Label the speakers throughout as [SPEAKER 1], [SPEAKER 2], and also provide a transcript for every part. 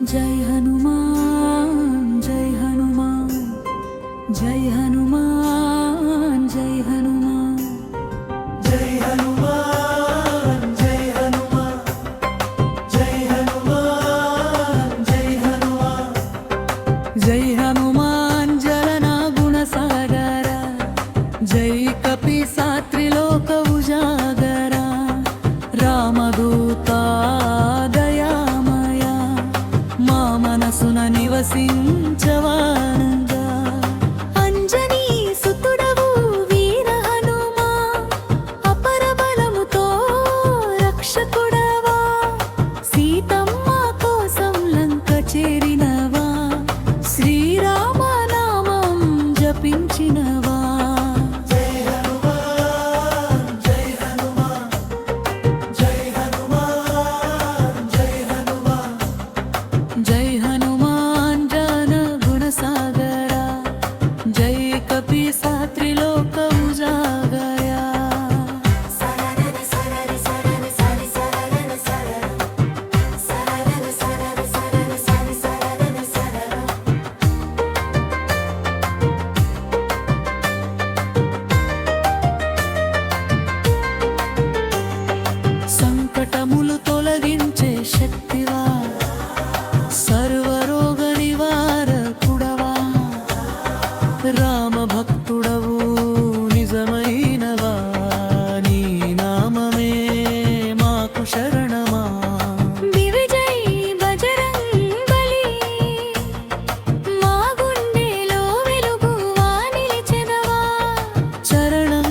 [SPEAKER 1] జై హనుమాన్ జై హనుమాన్ జై హనుమాన్ జై హనుమాన్
[SPEAKER 2] జై హనుమాన్ జై హనుమాన్ జై హనుమాన్ జై హనుమాన్
[SPEAKER 1] జై హనుమాన్ జలన గుణసాగర జై కపిసాత్రిలోక ఉజాగర రామదూత దయామయ మా మనసున నివసించవానంగా అంజనీ సుతుడవు వీర హనుమా అపర బలముతో రక్షకుడవా సీతమ్మ కోసం లంక చేరినవా శ్రీరామ నామం జపించినవా
[SPEAKER 2] జై హనుమాన్ జై హనుమాన్ జై హనుమాన్ జై హనుమాన్
[SPEAKER 1] జై హనుమాన్ జన గుణసాగర జై కపిసాత్రిలోక ఉజాగర
[SPEAKER 3] సరరన సరరి సరన సరి సరరన సరర సరరన సరరి సరన సరి సరరన సరర
[SPEAKER 1] సంకటములు తొలగించే శక్తివా సర్వరోగ నివారకుడవా రామ భక్తుడవు నిజమైనవా నీ నామమే మాకు శరణమా విజయ్ బజరంగబలి మా గుండెలో వెలుగువా నిలిచెదవా చరణం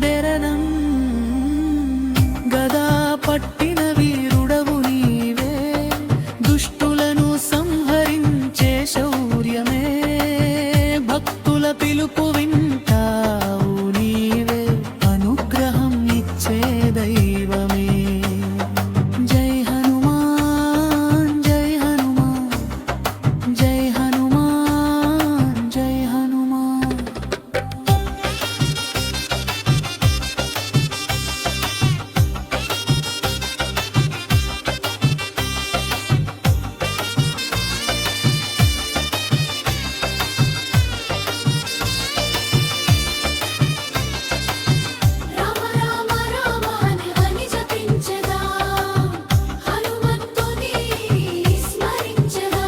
[SPEAKER 1] దెరణం గదా పట్టిన వీరుడవు నీవే దుష్టులను సంహరించే శౌర్యమే భక్తుల పిలుపు వింటావు నీవే అనుగ్రహం ఇచ్చే దైవమే జై హనుమాన్ జై హనుమాన్ జై హనుమాన్ జై హనుమాన్
[SPEAKER 3] రామ రామ రామ అని జపించదా హనుమంతుని స్మరించదా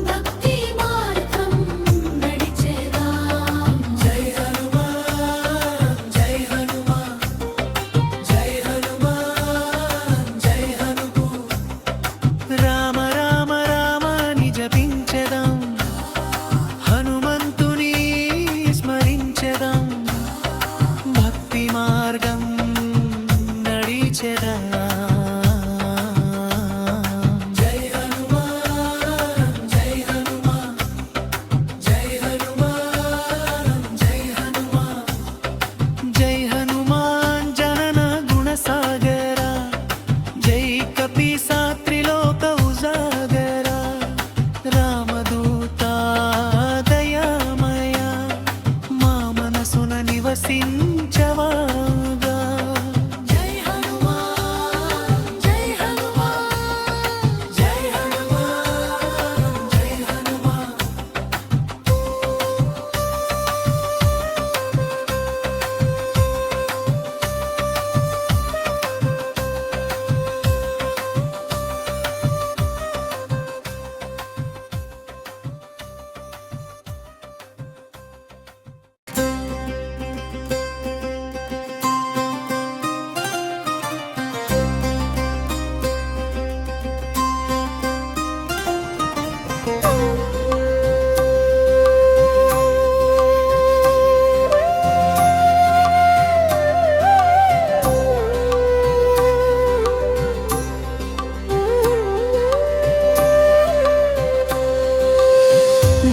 [SPEAKER 3] భక్తి మార్గం నడిచెదా
[SPEAKER 2] జై హనుమాన్ జై హనుమాన్ జై హనుమాన్ జై హనుమాన్ రామ రామ రామ అని జపించెదాం హనుమంతుని స్మరించెదాం భక్తి మార్గం నడిచెదా జై హనుమాన్ జై హనుమాన్ జై హనుమాన్ జై హనుమాన్ జై హనుమాన్ జనన గుణసాగర జై కపిసాత్రిలోక ఉజాగర రామదూత దయామయ మా మనసున నివసించవాగా జై హనుమాన్ జై హనుమాన్ జై హనుమాన్ జై హనుమాన్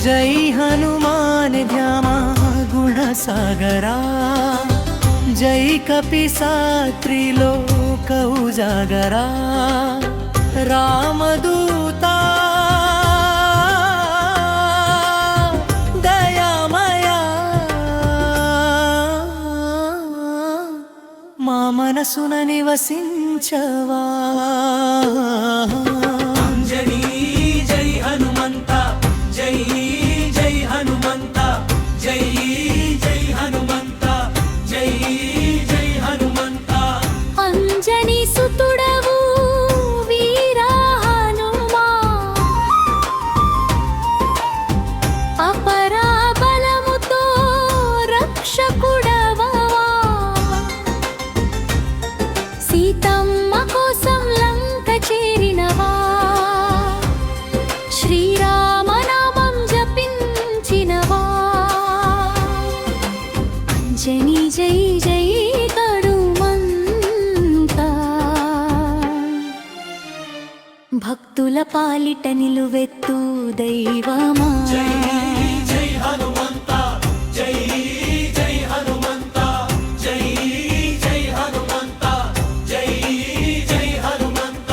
[SPEAKER 2] జై హనుమాన్ ధ్యామా గుణసాగరా జై కపిసాత్రిలోక ఉజాగరా రామదూత దయామయ మా మనసున నివసించవా జై హనుమంత జై జై హనుమంత జై జై హనుమంత
[SPEAKER 3] అంజనీ సుతుడవు వీరా హనుమా అపరాబలముతో రక్షకుడవా సీతమ్మ కోసం లంక చేరినవా శ్రీరామనామం జపించినవా అంజనీ జై జై హనుమంత భక్తుల పాలిట నిలువెత్తు దైవమా
[SPEAKER 2] జై జై హనుమంత జై జై హనుమంత జై జై హనుమంత జై జై హనుమంత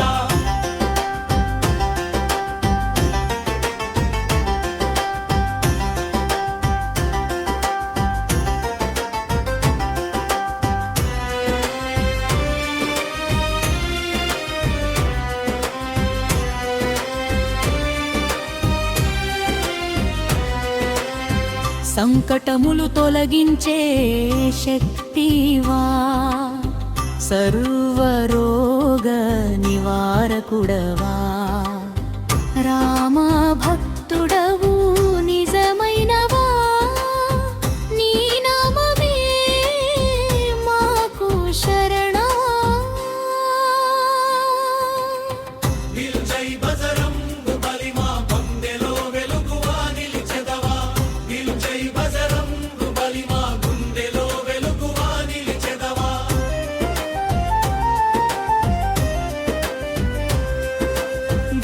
[SPEAKER 1] సంకటములు తొలగించే శక్తివా సర్వరోగ నివారకుడవా రామ భక్తుడవు నిజమైనవా నీ నామమే మాకు శరణా
[SPEAKER 2] నిల్చై బజరంగు బలిమా గుండెలో వెలుగువా నిలిచెదవా నిల్చై బజరంగు బలిమా గుండెలో వెలుగువా నిలిచెదవా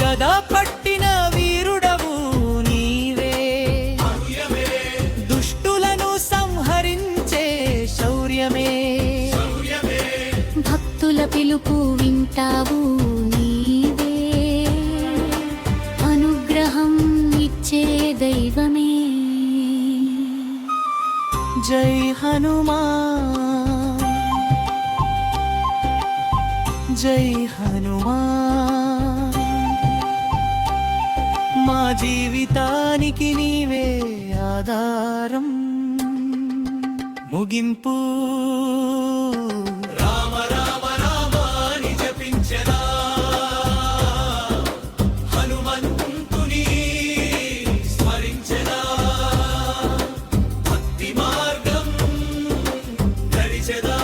[SPEAKER 2] గదా పట్టిన వీరుడవు నీవే దుష్టులను సంహరించే శౌర్యమే
[SPEAKER 3] భక్తుల పిలుపు వింటావు నీవే అనుగ్రహం ఇచ్చే దైవమే
[SPEAKER 2] జై హనుమా జై హనుమా మా జీవితానికి నీవే ఆధారం ముగింపు రామ రామ రామ అని జపించెదా హనుమంతుని స్మరించెదా భక్తి మార్గం ధరిచెదా